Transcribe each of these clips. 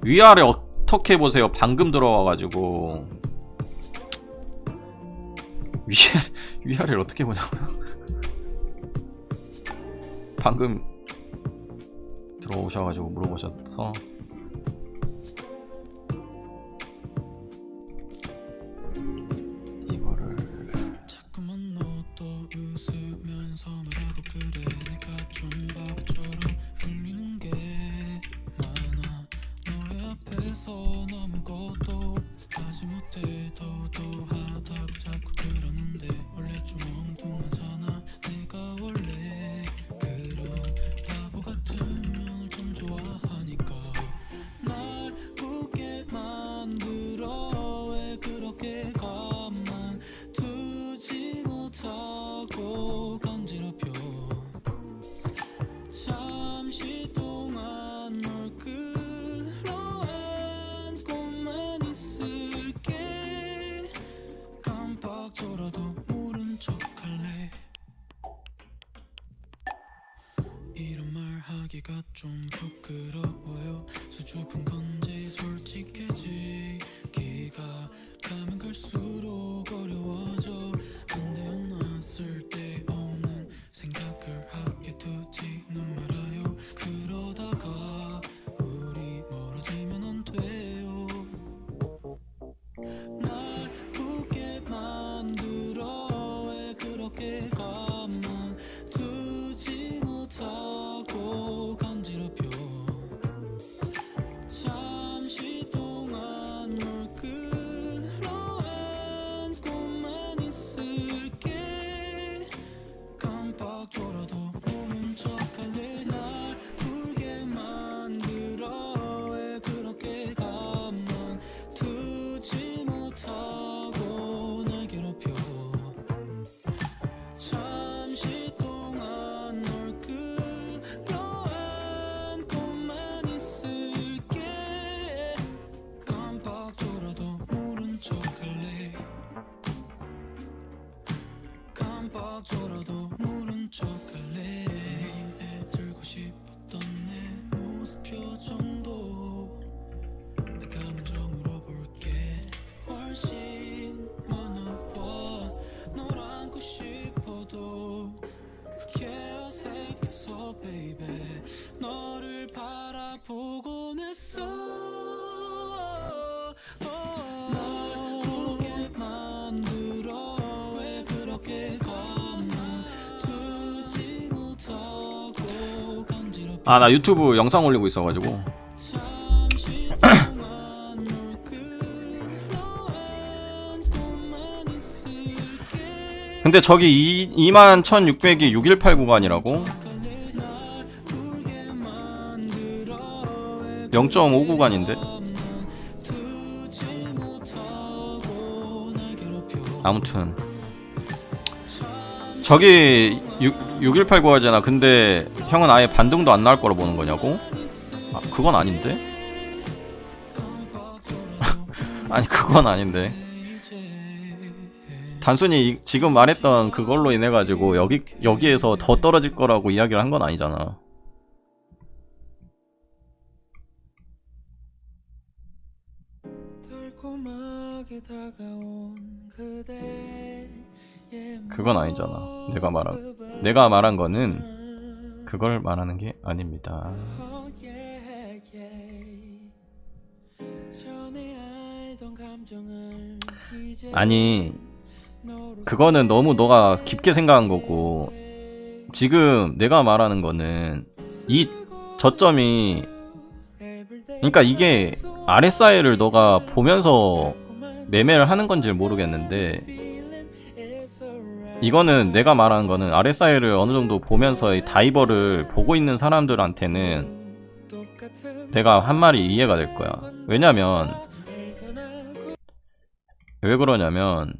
위아래 어떻게 보세요. 방금 들어와가지고 위아래를 어떻게 보냐고요. 방금 들어오셔가지고 물어보셔서 이거를 자꾸만 너 또 웃으면서 말하고 그래. 내가 좀 바보처럼 흘리는 게 많아. 너의 앞에서 아무것도 하지 못해. 도도하다고 자꾸 그러는데 원래 좀 엉뚱하잖아. 내가 원래 그런 바보 같은 면을 좀 좋아하니까 날 웃게 만들어. 왜 그렇게 가만 두지 못하고 간지럽혀. 잠시 동안 널 끌어안고만 있을게. 깜빡져라도 모른 척할래. 이런 말 하기가 좀 부끄러워요. 수줍은 건지 솔직해지기가 가면 갈수록 어려워져. 한데없나 쓸데없는 생각을 하게 두지는 말아요. 그러다가 우리 멀어지면 안 돼요. 날 웃게 만들어. 왜 그렇게 가만 두지 못하고 간지럽혀. 잠시 동안 널 끌어안고만 있을게. 깜빡져라도 모른 척할래. 날 울게 만들어. 왜 그렇게 가만 두지 못하고 날 괴롭혀. 잠시 동안 널 끌어안고만 있을게. 깜빡져라도 모른 척할래. 깜빡져라도 모른 척할래. 애들고 싶었던 내 모습 표정도 내가 먼저 물어볼게. 훨씬 많아와. 널 안고 싶어도 그게 어색해서 baby. 너를 바라보곤 했어. 날 웃게 만들어. 왜 그렇게 가만 두지 못하고 간지럽혀. 아, 나 유튜브 영상 올리고 있어가지고. 잠시 동안 널 끌어안고만 있을게. 근데 저기 21,600이 6189 구간이라고? 날 울게 만들어. 왜 0.5 구간인데? 두지 못하고 날 괴롭혀. 아무튼 저기 6189 하잖아. 근데 형은 아예 반등도 안 나올 거라 보는 거냐고? 아, 그건 아닌데? 아니, 그건 아닌데. 단순히 지금 말했던 그걸로 인해 가지고 여기에서 더 떨어질 거라고 이야기를 한 건 아니잖아. 달콤하게 다가온 그대의 그건 아니잖아. 내가 말한 거는 그걸 말하는 게 아닙니다. 아니, 그거는 너무 너가 깊게 생각한 거고, 지금 내가 말하는 거는 이 저점이, 그러니까 이게 RSI를 너가 보면서 매매를 하는 건지 모르겠는데, 이거는 내가 말하는 거는 RSI를 어느 정도 보면서 이 다이버를 보고 있는 사람들한테는 내가 한 말이 이해가 될 거야. 왜냐면 왜 그러냐면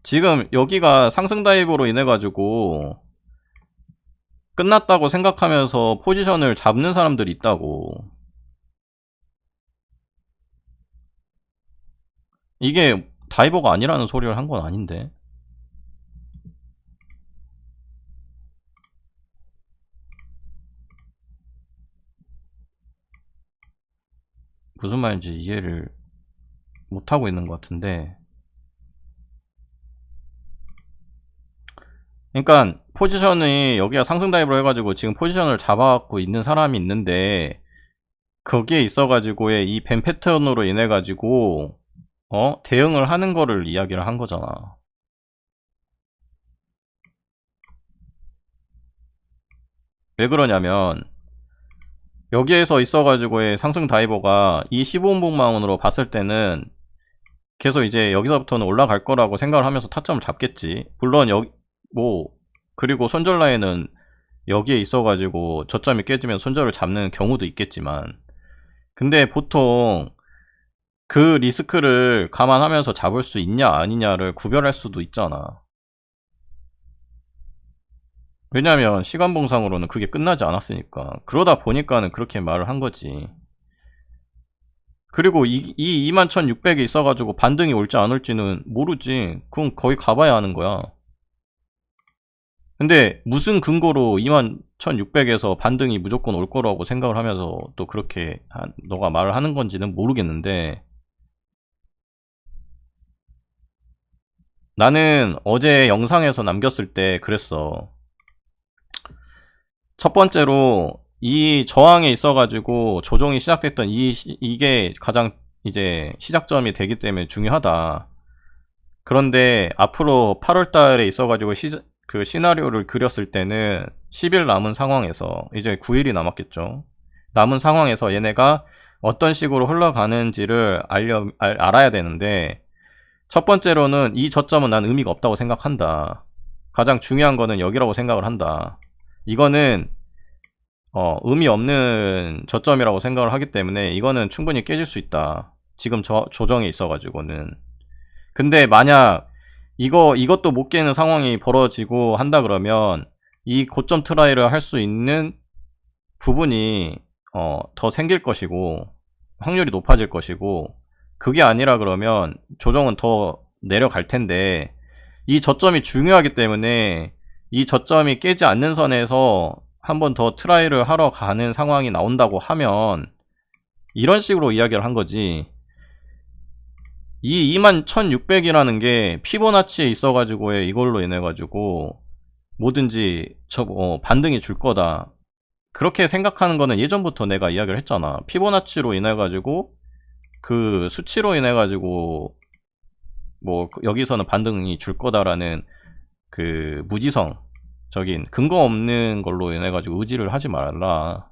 지금 여기가 상승 다이버로 인해 가지고 끝났다고 생각하면서 포지션을 잡는 사람들이 있다고. 이게 다이버가 아니라는 소리를 한 건 아닌데. 무슨 말인지 이해를 못하고 있는 것 같은데, 그러니까 포지션이 여기가 상승 다이브로 해가지고 지금 포지션을 잡아갖고 있는 사람이 있는데, 거기에 있어가지고의 이 뱀 패턴으로 인해가지고 대응을 하는 거를 이야기를 한 거잖아. 왜 그러냐면 여기에서 있어가지고의 상승 다이버가 이 15분봉만으로 봤을 때는 계속 이제 여기서부터는 올라갈 거라고 생각을 하면서 타점을 잡겠지. 물론 여기 그리고 손절 라인은 여기에 있어가지고 저점이 깨지면 손절을 잡는 경우도 있겠지만, 근데 보통 그 리스크를 감안하면서 잡을 수 있냐 아니냐를 구별할 수도 있잖아. 왜냐면 시간봉상으로는 그게 끝나지 않았으니까. 그러다 보니까는 그렇게 말을 한 거지. 그리고 이 21,600에 있어가지고 반등이 올지 안 올지는 모르지. 그건 거의 가봐야 하는 거야. 근데 무슨 근거로 21,600에서 반등이 무조건 올 거라고 생각을 하면서 또 그렇게 너가 말을 하는 건지는 모르겠는데, 나는 어제 영상에서 남겼을 때 그랬어. 첫 번째로 이 저항에 있어가지고 조정이 시작됐던 이게 가장 이제 시작점이 되기 때문에 중요하다. 그런데 앞으로 8월달에 있어가지고 그 시나리오를 그렸을 때는 10일 남은 상황에서, 이제 9일이 남았겠죠. 남은 상황에서 얘네가 어떤 식으로 흘러가는지를 알아야 되는데, 첫 번째로는 이 저점은 난 의미가 없다고 생각한다. 가장 중요한 거는 여기라고 생각을 한다. 이거는 의미 없는 저점이라고 생각을 하기 때문에 이거는 충분히 깨질 수 있다. 지금 조정에 있어가지고는. 근데 만약 이것도 못 깨는 상황이 벌어지고 한다 그러면 이 고점 트라이를 할 수 있는 부분이 더 생길 것이고 확률이 높아질 것이고, 그게 아니라 그러면 조정은 더 내려갈 텐데, 이 저점이 중요하기 때문에 이 저점이 깨지 않는 선에서 한 번 더 트라이를 하러 가는 상황이 나온다고 하면 이런 식으로 이야기를 한 거지. 이 21,600이라는 게 피보나치에 있어가지고 이걸로 인해가지고 뭐든지 반등이 줄 거다, 그렇게 생각하는 거는 예전부터 내가 이야기를 했잖아. 피보나치로 인해가지고 그 수치로 인해가지고 뭐 여기서는 반등이 줄 거다라는 그 무지성적인 근거 없는 걸로 인해가지고 의지를 하지 말라.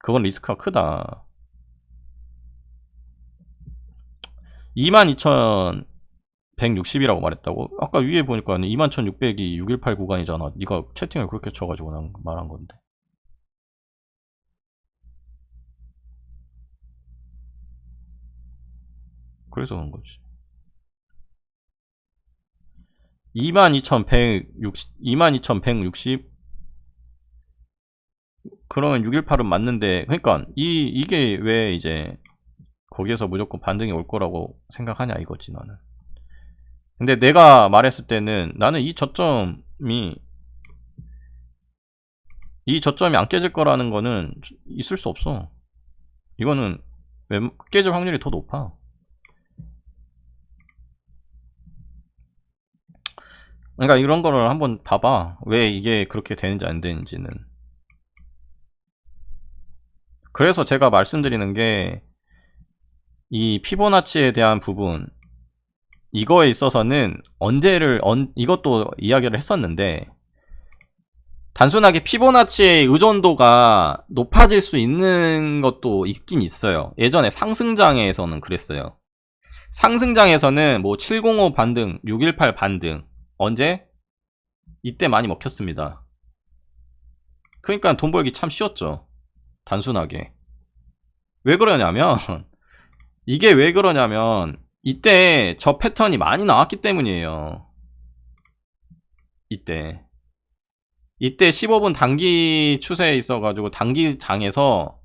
그건 리스크가 크다. 22,160이라고 말했다고? 아까 위에 보니까 21,600이 618 구간이잖아. 네가 채팅을 그렇게 쳐가지고 난 말한 건데. 그래서 그런 거지. 22,160 그러면 618은 맞는데, 그러니까 이게 왜 이제 거기에서 무조건 반등이 올 거라고 생각하냐 이거지 나는. 근데 내가 말했을 때는 나는 이 저점이 안 깨질 거라는 거는 있을 수 없어. 이거는 깨질 확률이 더 높아. 그러니까 이런 거를 한번 봐봐. 왜 이게 그렇게 되는지 안 되는지는. 그래서 제가 말씀드리는 게, 이 피보나치에 대한 부분, 이거에 있어서는 이것도 이야기를 했었는데, 단순하게 피보나치의 의존도가 높아질 수 있는 것도 있긴 있어요. 예전에 상승장에서는 그랬어요. 상승장에서는 뭐 705 반등, 618 반등, 언제? 이때 많이 먹혔습니다. 그러니까 돈 벌기 참 쉬웠죠. 단순하게. 왜 그러냐면 이게 왜 그러냐면 이때 저 패턴이 많이 나왔기 때문이에요. 이때 15분 단기 추세에 있어가지고 단기장에서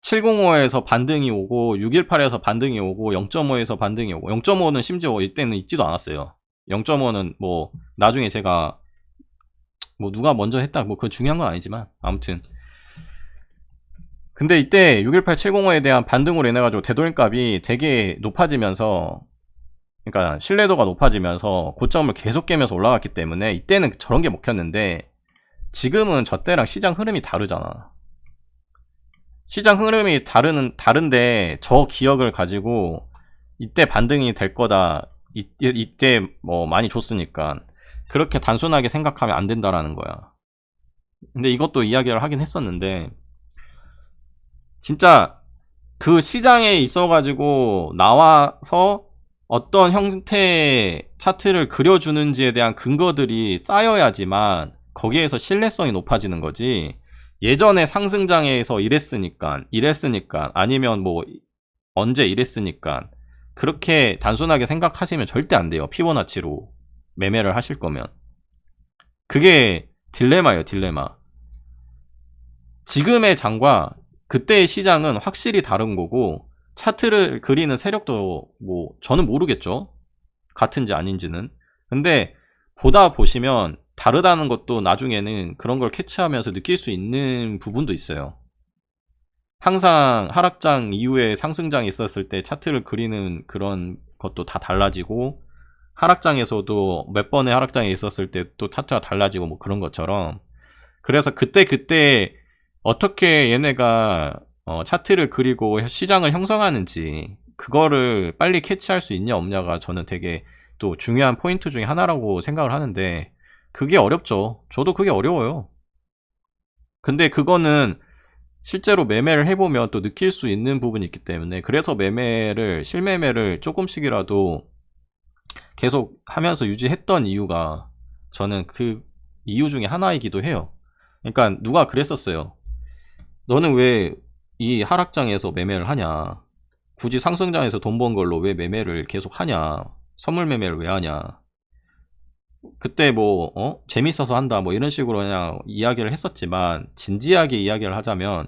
705에서 반등이 오고 618에서 반등이 오고 0.5에서 반등이 오고, 0.5는 심지어 이때는 있지도 않았어요. 0.5는 뭐 나중에 제가 뭐 누가 먼저 했다 뭐 그건 중요한 건 아니지만, 아무튼 근데 이때 618-705에 대한 반등으로 인해가지고 되돌림값이 되게 높아지면서, 그러니까 신뢰도가 높아지면서 고점을 계속 깨면서 올라갔기 때문에 이때는 저런 게 먹혔는데, 지금은 저 때랑 시장 흐름이 다르잖아. 시장 흐름이 다른데 저 기억을 가지고 이때 반등이 될 거다, 이때 뭐 많이 줬으니까 그렇게 단순하게 생각하면 안 된다라는 거야. 근데 이것도 이야기를 하긴 했었는데, 진짜 그 시장에 있어가지고 나와서 어떤 형태의 차트를 그려주는지에 대한 근거들이 쌓여야지만 거기에서 신뢰성이 높아지는 거지. 예전에 상승장에서 이랬으니까 아니면 뭐 언제 이랬으니까 그렇게 단순하게 생각하시면 절대 안 돼요. 피보나치로 매매를 하실 거면. 그게 딜레마예요, 딜레마. 지금의 장과 그때의 시장은 확실히 다른 거고, 차트를 그리는 세력도 뭐 저는 모르겠죠, 같은지 아닌지는. 근데 보다 보시면 다르다는 것도 나중에는 그런 걸 캐치하면서 느낄 수 있는 부분도 있어요. 항상 하락장 이후에 상승장이 있었을 때 차트를 그리는 그런 것도 다 달라지고, 하락장에서도 몇 번의 하락장이 있었을 때 또 차트가 달라지고 뭐 그런 것처럼. 그래서 그때 어떻게 얘네가 차트를 그리고 시장을 형성하는지 그거를 빨리 캐치할 수 있냐 없냐가 저는 되게 또 중요한 포인트 중에 하나라고 생각을 하는데, 그게 어렵죠. 저도 그게 어려워요. 근데 그거는 실제로 매매를 해보면 또 느낄 수 있는 부분이 있기 때문에, 그래서 실매매를 조금씩이라도 계속 하면서 유지했던 이유가 저는 그 이유 중에 하나이기도 해요. 그러니까 누가 그랬었어요. 너는 왜 이 하락장에서 매매를 하냐? 굳이 상승장에서 돈 번 걸로 왜 매매를 계속 하냐? 선물 매매를 왜 하냐? 그때 뭐 재밌어서 한다 뭐 이런 식으로 그냥 이야기를 했었지만, 진지하게 이야기를 하자면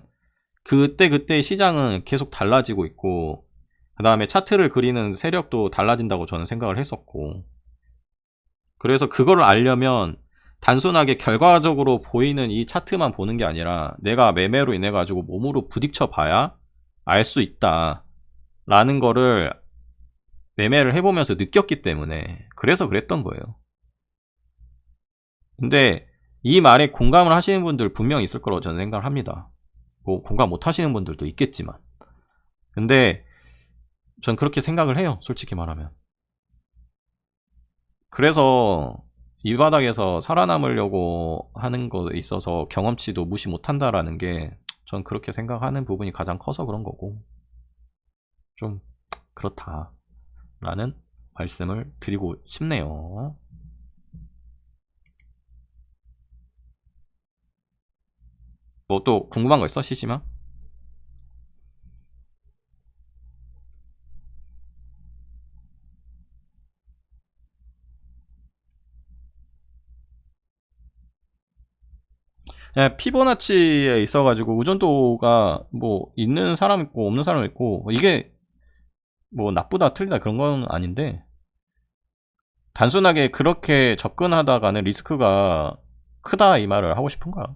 그때 시장은 계속 달라지고 있고, 그 다음에 차트를 그리는 세력도 달라진다고 저는 생각을 했었고, 그래서 그거를 알려면 단순하게 결과적으로 보이는 이 차트만 보는 게 아니라 내가 매매로 인해 가지고 몸으로 부딪혀 봐야 알 수 있다 라는 거를 매매를 해보면서 느꼈기 때문에, 그래서 그랬던 거예요. 근데 이 말에 공감을 하시는 분들 분명히 있을 거라고 저는 생각을 합니다. 뭐 공감 못 하시는 분들도 있겠지만, 근데 전 그렇게 생각을 해요, 솔직히 말하면. 그래서 이 바닥에서 살아남으려고 하는 거에 있어서 경험치도 무시 못한다라는 게, 전 그렇게 생각하는 부분이 가장 커서 그런 거고, 좀 그렇다라는 말씀을 드리고 싶네요. 뭐 또 궁금한 거 있어, 시시마? 피보나치에 있어가지고 의존도가 뭐 있는 사람 있고 없는 사람 있고, 이게 뭐 나쁘다 틀리다 그런 건 아닌데, 단순하게 그렇게 접근하다가는 리스크가 크다 이 말을 하고 싶은 거야.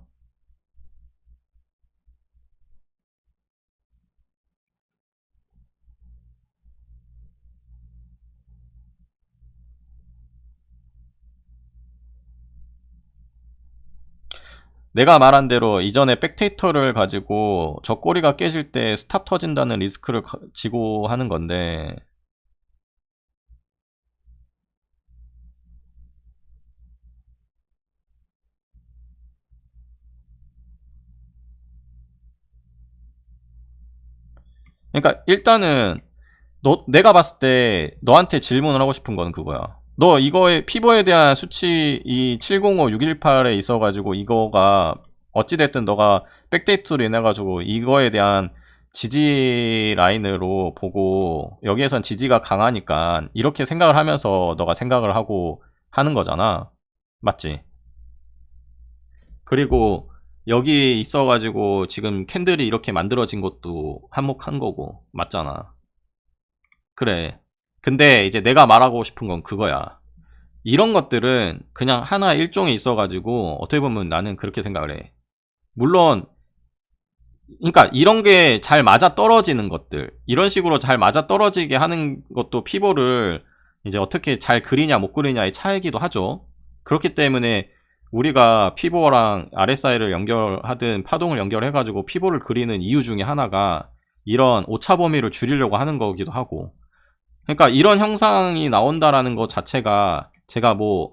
내가 말한 대로 이전에 백데이터를 가지고 저 꼬리가 깨질 때 스탑 터진다는 리스크를 지고 하는 건데, 그러니까 일단은 내가 봤을 때 너한테 질문을 하고 싶은 건 그거야. 너 이거에 피보에 대한 수치 이 705, 618에 있어가지고 이거가 어찌됐든 너가 백데이터로 인해가지고 이거에 대한 지지 라인으로 보고, 여기에선 지지가 강하니까 이렇게 생각을 하면서 너가 생각을 하고 하는 거잖아. 맞지? 그리고 여기 있어가지고 지금 캔들이 이렇게 만들어진 것도 한몫한 거고, 맞잖아. 그래. 근데 이제 내가 말하고 싶은 건 그거야. 이런 것들은 그냥 하나 일종에 있어가지고 어떻게 보면 나는 그렇게 생각을 해. 물론 그러니까 이런 게 잘 맞아 떨어지는 것들, 이런 식으로 잘 맞아 떨어지게 하는 것도 피보를 이제 어떻게 잘 그리냐 못 그리냐의 차이기도 하죠. 그렇기 때문에 우리가 피보랑 RSI를 연결하든 파동을 연결해가지고 피보를 그리는 이유 중에 하나가 이런 오차 범위를 줄이려고 하는 거기도 하고. 그러니까 이런 형상이 나온다라는 것 자체가 제가 뭐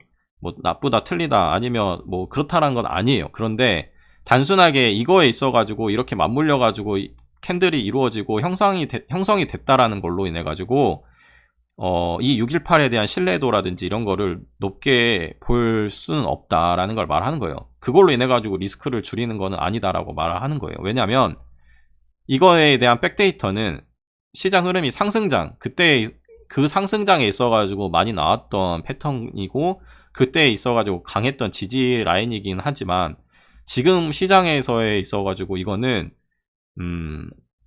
나쁘다 틀리다 아니면 뭐 그렇다라는 건 아니에요. 그런데 단순하게 이거에 있어가지고 이렇게 맞물려가지고 캔들이 이루어지고 형성이 됐다라는 걸로 인해 가지고 이 618에 대한 신뢰도라든지 이런 거를 높게 볼 수는 없다라는 걸 말하는 거예요. 그걸로 인해 가지고 리스크를 줄이는 거는 아니다라고 말을 하는 거예요. 왜냐하면 이거에 대한 백데이터는 시장 흐름이 상승장, 그때 그 상승장에 있어가지고 많이 나왔던 패턴이고 그때에 있어가지고 강했던 지지 라인이긴 하지만 지금 시장에서에 있어가지고 이거는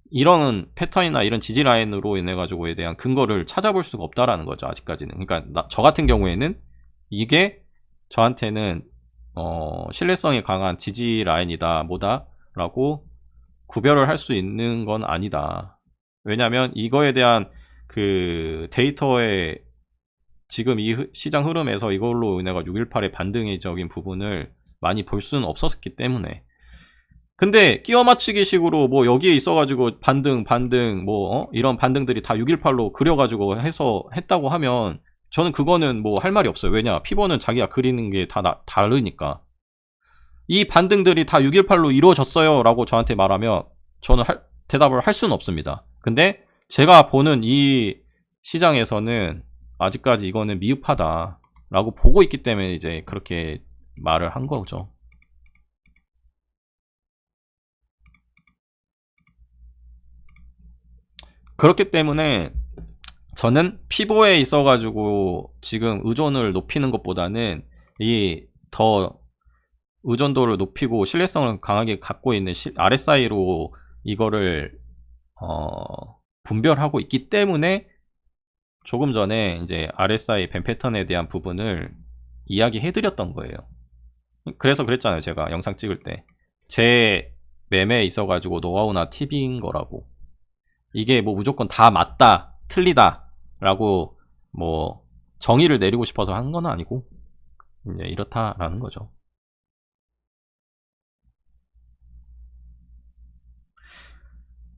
이런 패턴이나 이런 지지 라인으로 인해 가지고에 대한 근거를 찾아볼 수가 없다라는 거죠. 아직까지는. 그러니까 저 같은 경우에는 이게 저한테는 신뢰성이 강한 지지 라인이다 뭐다라고 구별을 할 수 있는 건 아니다. 왜냐하면 이거에 대한 그 데이터의 지금 이 시장 흐름에서 이걸로 인해가 618의 반등의적인 부분을 많이 볼 수는 없었기 때문에. 근데 끼워 맞추기 식으로 뭐 여기에 있어가지고 반등 뭐 이런 반등들이 다 618로 그려가지고 해서 했다고 하면 저는 그거는 뭐 할 말이 없어요. 왜냐, 피보는 자기가 그리는 게 다 다르니까. 이 반등들이 다 618로 이루어졌어요 라고 저한테 말하면 저는 대답을 할 수는 없습니다. 근데 제가 보는 이 시장에서는 아직까지 이거는 미흡하다 라고 보고 있기 때문에 이제 그렇게 말을 한 거죠. 그렇기 때문에 저는 피보에 있어가지고 지금 의존을 높이는 것보다는 이 더 의존도를 높이고 신뢰성을 강하게 갖고 있는 RSI로 이거를 분별하고 있기 때문에 조금 전에 이제 RSI 밴 패턴에 대한 부분을 이야기해드렸던 거예요. 그래서 그랬잖아요. 제가 영상 찍을 때 제 매매에 있어가지고 노하우나 팁인 거라고. 이게 뭐 무조건 다 맞다 틀리다 라고 뭐 정의를 내리고 싶어서 한 건 아니고 이제 이렇다라는 거죠.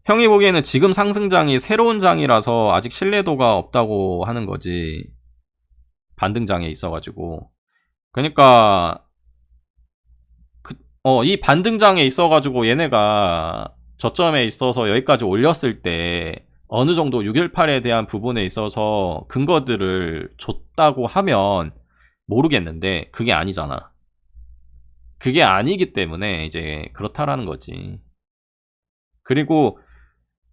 형이 보기에는 지금 상승장이 새로운 장이라서 아직 신뢰도가 없다고 하는 거지. 반등장에 있어가지고. 그러니까 이 반등장에 있어가지고 얘네가 저점에 있어서 여기까지 올렸을 때 어느 정도 618에 대한 부분에 있어서 근거들을 줬다고 하면 모르겠는데 그게 아니잖아. 그게 아니기 때문에 이제 그렇다라는 거지. 그리고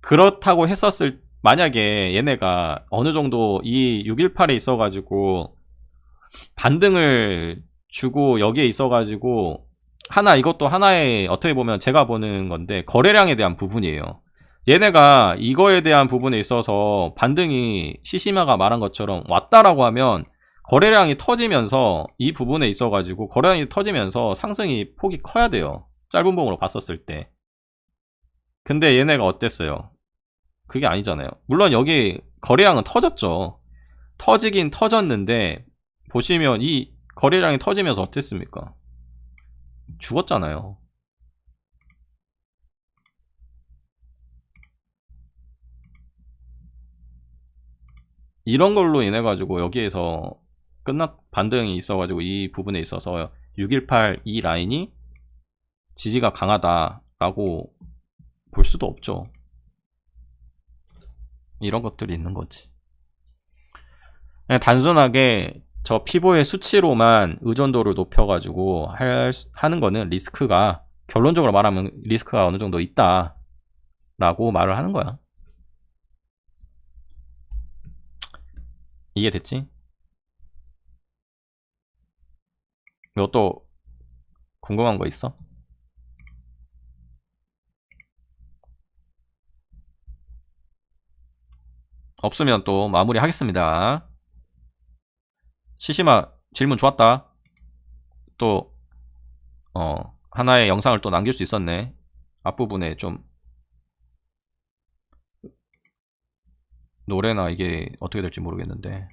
그렇다고 했었을 만약에 얘네가 어느 정도 이 618에 있어가지고 반등을 주고 여기에 있어가지고 이것도 하나의 어떻게 보면 제가 보는 건데 거래량에 대한 부분이에요. 얘네가 이거에 대한 부분에 있어서 반등이 시시마가 말한 것처럼 왔다라고 하면 거래량이 터지면서 이 부분에 있어가지고 거래량이 터지면서 상승이 폭이 커야 돼요. 짧은 봉으로 봤었을 때. 근데 얘네가 어땠어요? 그게 아니잖아요. 물론 여기 거래량은 터졌죠. 터지긴 터졌는데 보시면 이 거래량이 터지면서 어땠습니까? 죽었잖아요. 이런 걸로 인해 가지고 여기에서 반등이 있어 가지고 이 부분에 있어서 618 이 라인이 지지가 강하다라고 볼 수도 없죠. 이런 것들이 있는 거지. 그냥 단순하게 저 피보의 수치로만 의존도를 높여가지고 하는 거는 리스크가, 결론적으로 말하면 리스크가 어느 정도 있다 라고 말을 하는 거야. 이해됐지? 이것도 궁금한 거 있어? 없으면 또 마무리 하겠습니다. 시시마 질문 좋았다. 또 하나의 영상을 또 남길 수 있었네. 앞부분에 좀 노래나 이게 어떻게 될지 모르겠는데